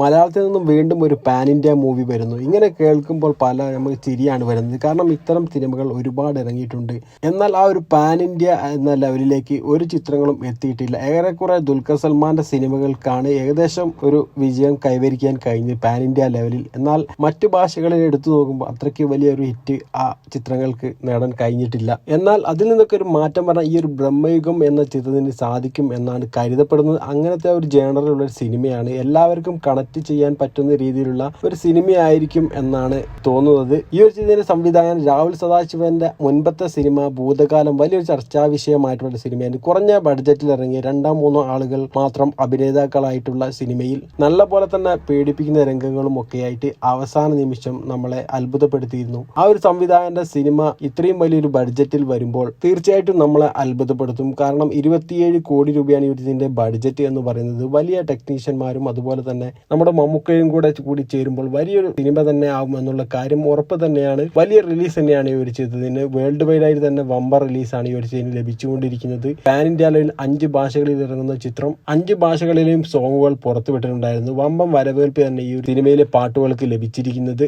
മലയാളത്തിൽ നിന്നും വീണ്ടും ഒരു പാൻ ഇന്ത്യ മൂവി വരുന്നു. ഇങ്ങനെ കേൾക്കുമ്പോൾ നമുക്ക് ചിരിയാണ് വരുന്നത്. കാരണം ഇത്തരം സിനിമകൾ ഒരുപാട് ഇറങ്ങിയിട്ടുണ്ട്. എന്നാൽ ആ ഒരു പാൻ ഇന്ത്യ എന്ന ലെവലിലേക്ക് ഒരു ചിത്രങ്ങളും എത്തിയിട്ടില്ല. ഏറെക്കുറെ ദുൽഖർ സൽമാന്റെ സിനിമകൾക്കാണ് ഏകദേശം ഒരു വിജയം കൈവരിക്കാൻ കഴിഞ്ഞത് പാൻ ഇന്ത്യ ലെവലിൽ. എന്നാൽ മറ്റു ഭാഷകളിൽ എടുത്തു നോക്കുമ്പോൾ അത്രയ്ക്ക് വലിയൊരു ഹിറ്റ് ആ ചിത്രങ്ങൾക്ക് നേടാൻ കഴിഞ്ഞിട്ടില്ല. എന്നാൽ അതിൽ നിന്നൊക്കെ ഒരു മാറ്റം പറഞ്ഞാൽ ഈ ഒരു ബ്രഹ്മയുഗം എന്ന ചിത്രത്തിന് സാധിക്കും എന്നാണ് കരുതപ്പെടുന്നത്. അങ്ങനത്തെ ഒരു ജേണറിലുള്ള ഒരു സിനിമയാണ്. എല്ലാവർക്കും കണക്ട് ചെയ്യാൻ പറ്റുന്ന രീതിയിലുള്ള ഒരു സിനിമയായിരിക്കും എന്നാണ് തോന്നുന്നത്. ഈ ഒരു ചിത്രത്തിന്റെ സംവിധായകൻ രാഹുൽ സദാശിവന്റെ മുൻപത്തെ സിനിമ ഭൂതകാലം വലിയൊരു ചർച്ചാ വിഷയമായിട്ടുള്ള സിനിമയാണ്. കുറഞ്ഞ ബഡ്ജറ്റിൽ ഇറങ്ങിയ 2-3 ആളുകൾ മാത്രം അഭിനേതാക്കളായിട്ടുള്ള സിനിമയിൽ നല്ല പോലെ തന്നെ പേടിപ്പിക്കുന്ന രംഗങ്ങളും ഒക്കെയായിട്ട് അവസാന നിമിഷം നമ്മളെ അത്ഭുതപ്പെടുത്തിയിരുന്നു. ആ ഒരു സംവിധായകന്റെ സിനിമ ഇത്രയും വലിയൊരു ബഡ്ജറ്റിൽ വരുമ്പോൾ തീർച്ചയായിട്ടും നമ്മളെ അത്ഭുതപ്പെടുത്തും. കാരണം 27 കോടി രൂപയാണ് ഇതിന്റെ ബഡ്ജറ്റ് എന്ന് പറയുന്നത്. വലിയ ടെക്നീഷ്യന്മാരും അതുപോലെ തന്നെ നമ്മുടെ മമ്മൂക്കയും കൂടി ചേരുമ്പോൾ വലിയൊരു സിനിമ തന്നെ ആകും എന്നുള്ള കാര്യം ഉറപ്പ് തന്നെയാണ്. വലിയ റിലീസ് തന്നെയാണ് ഈ ഒരു ചിത്രത്തിന്. വേൾഡ് വൈഡ് ആയിട്ട് തന്നെ വമ്പർ റിലീസാണ് ഈ ഒരു ചിത്രത്തിന് ലഭിച്ചുകൊണ്ടിരിക്കുന്നത്. പാൻ ഇന്ത്യ ലെവലിൽ 5 ഭാഷകളിൽ ഇറങ്ങുന്ന ചിത്രം 5 ഭാഷകളിലെയും സോങ്ങുകൾ പുറത്തുവിട്ടിട്ടുണ്ടായിരുന്നു. വമ്പം വരവേൽപ്പ് തന്നെ ഈ ഒരു സിനിമയിലെ പാട്ടുകൾക്ക് ലഭിച്ചിരിക്കുന്നത്.